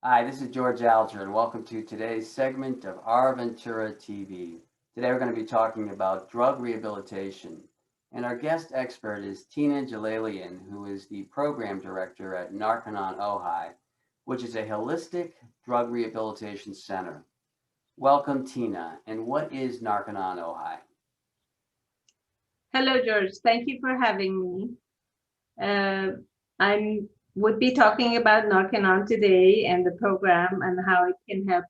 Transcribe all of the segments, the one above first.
Hi, this is George Alger, and welcome to today's segment of Our Ventura TV. Today we're going to be talking about drug rehabilitation, and our guest expert is Tina Jalalian, who is the program director at Narconon Ojai, which is a holistic drug rehabilitation center. Welcome, Tina, and what is Narconon Ojai? Hello, George. Thank you for having me. I would be talking about Narconon today and the program and how it can help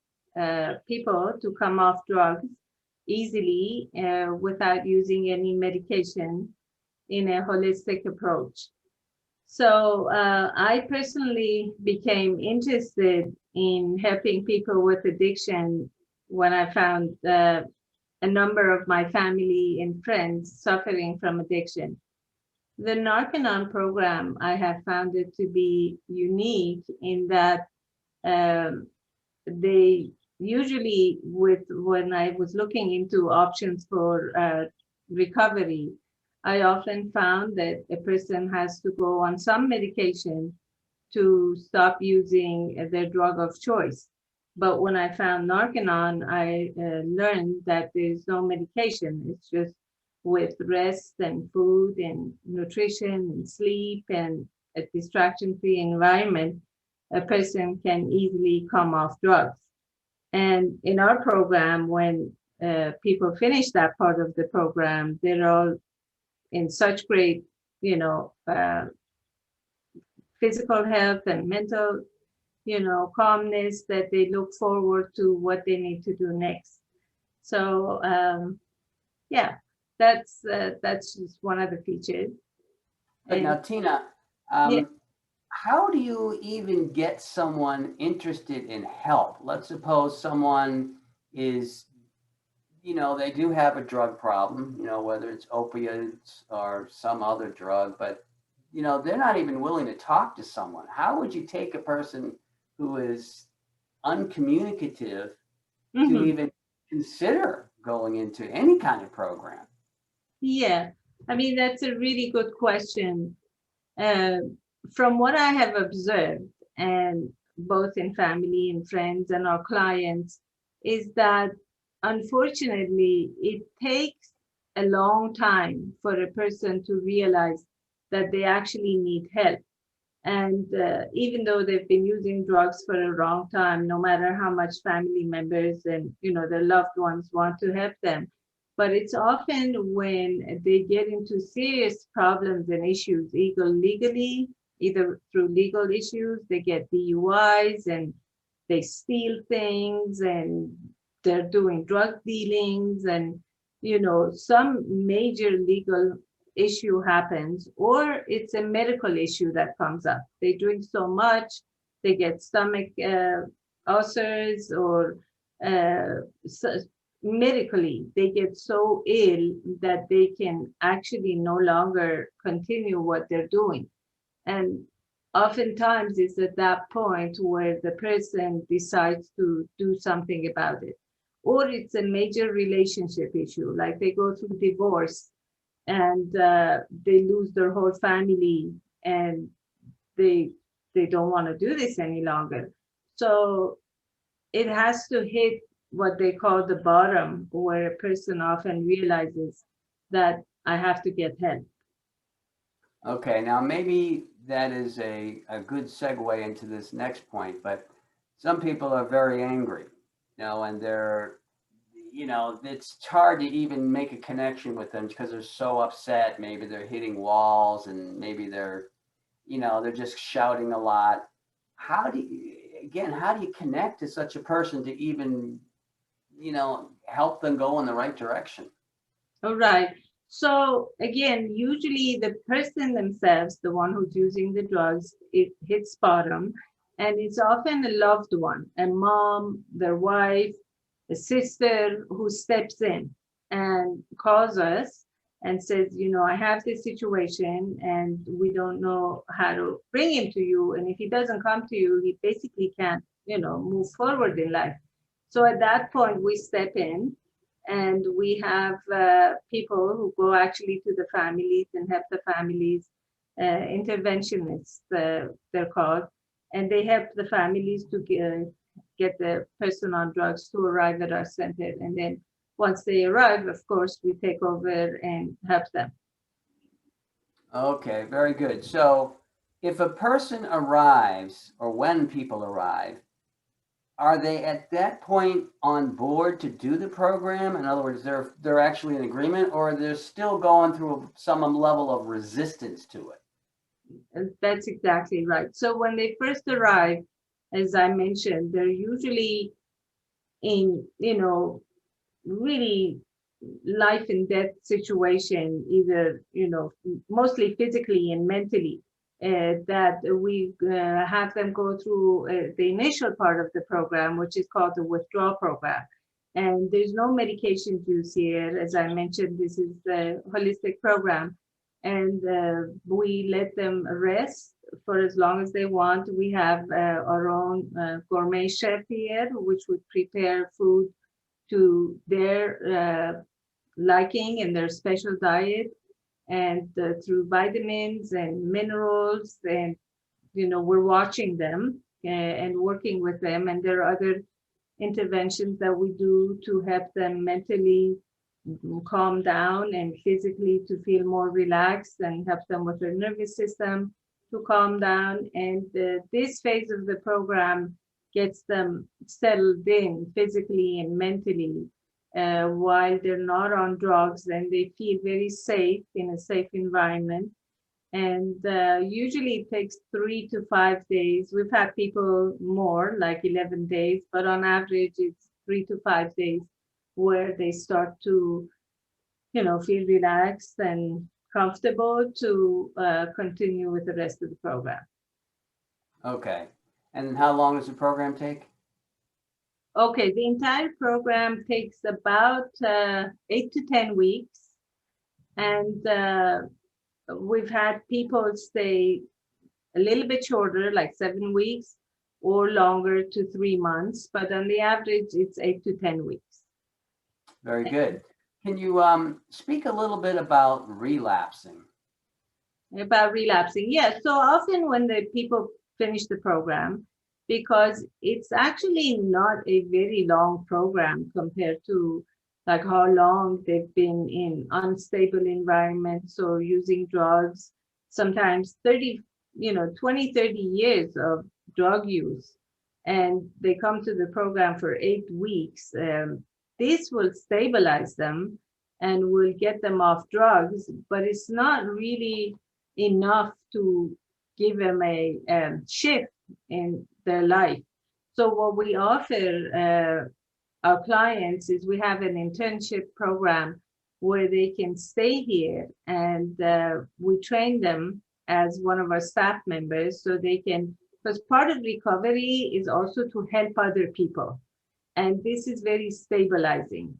people to come off drugs easily without using any medication in a holistic approach. So I personally became interested in helping people with addiction when I found a number of my family and friends suffering from addiction. The Narconon program, I have found it to be unique in that they usually, when I was looking into options for recovery, I often found that a person has to go on some medication to stop using their drug of choice. But when I found Narconon, I learned that there's no medication. It's just with rest and food and nutrition and sleep and a distraction-free environment, a person can easily come off drugs. And in our program, when people finish that part of the program, they're all in such great, physical health and mental, calmness that they look forward to what they need to do next. So yeah, that's just one of the features. But now, And Tina, yeah, how do you even get someone interested in help? Let's suppose someone is, they do have a drug problem, whether it's opiates or some other drug, but, they're not even willing to talk to someone. How would you take a person who is uncommunicative to mhm, even consider going into any kind of program? yeah. I mean, that's a really good question. Uh, from what I have observed, and both in family and friends and our clients, is that unfortunately it takes a long time for a person to realize that they actually need help. And even though they've been using drugs for a long time, no matter how much family members and their loved ones want to help them, but it's often when they get into serious problems and issues, either through legal issues, they get DUIs and they steal things and they're doing drug dealings and some major legal issue happens, or it's a medical issue that comes up. They drink so much, they get stomach ulcers, or so medically, they get so ill that they can actually no longer continue what they're doing. And oftentimes, it's at that point where the person decides to do something about it. Or it's a major relationship issue, like they go through divorce and they lose their whole family and they they don't want to do this any longer. So it has to hit what they call the bottom, where a person often realizes that I have to get help. Okay, now maybe that is a good segue into this next point, but some people are very angry, and it's hard to even make a connection with them because they're so upset. Maybe they're hitting walls and maybe they're just shouting a lot. How do you connect to such a person to even, help them go in the right direction? All right. So again, usually the person themselves, the one who's using the drugs, it hits bottom, and it's often a loved one, a mom, their wife, a sister who steps in and calls us and says, I have this situation and we don't know how to bring him to you. And if he doesn't come to you, he basically can't, move forward in life. So at that point, we step in and we have people who go actually to the families and help the families, interventionists, they're called, and they help the families to get the person on drugs to arrive at our center. And then once they arrive, of course, we take over and help them. Okay, very good. So if a person arrives, or when people arrive, are they at that point on board to do the program? In other words, they're actually in agreement, or they're still going through some level of resistance to it? And that's exactly right. So when they first arrive, as I mentioned, they're usually in, really life and death situation, either, mostly physically and mentally, that we have them go through the initial part of the program, which is called the withdrawal program. And there's no medication use here. As I mentioned, this is the holistic program. And we let them rest for as long as they want. We have our own gourmet chef here, which would prepare food to their liking and their special diet, and through vitamins and minerals, and we're watching them and working with them. And there are other interventions that we do to help them mentally calm down and physically to feel more relaxed, and help them with their nervous system to calm down. And this phase of the program gets them settled in physically and mentally while they're not on drugs, and they feel very safe in a safe environment. And usually it takes 3 to 5 days. We've had people more, like 11 days, but on average it's 3 to 5 days where they start to, feel relaxed and comfortable to continue with the rest of the program. Okay. And how long does the program take? Okay, the entire program takes about 8 to 10 weeks. And we've had people stay a little bit shorter, like 7 weeks, or longer to 3 months. But on the average, it's 8 to 10 weeks. Very good. Can you speak a little bit about relapsing? About relapsing, yeah. So often when the people finish the program, because it's actually not a very long program compared to like how long they've been in unstable environments or using drugs, sometimes 30, 20, 30 years of drug use. And they come to the program for 8 weeks. This will stabilize them and will get them off drugs, but it's not really enough to give them a shift in their life. So what we offer our clients is we have an internship program where they can stay here, and we train them as one of our staff members so they can, because part of recovery is also to help other people. And this is very stabilizing.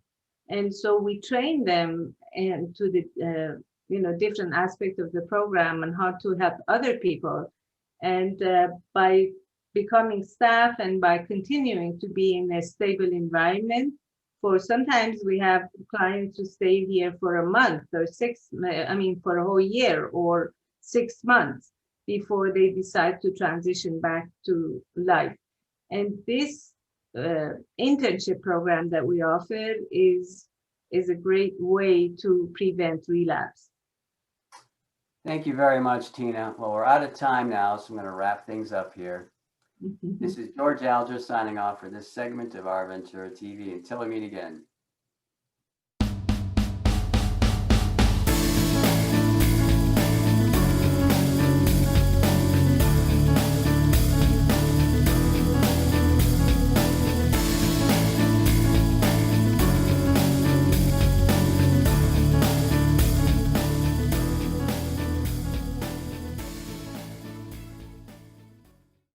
And so we train them and to the different aspects of the program and how to help other people. And by becoming staff and by continuing to be in a stable environment, for sometimes we have clients who stay here for a month or for a whole year or 6 months before they decide to transition back to life. And this internship program that we offer is a great way to prevent relapse. Thank you very much, Tina. Well, we're out of time now, so I'm going to wrap things up here. This is George Alger signing off for this segment of Our Ventura TV. Until we meet again.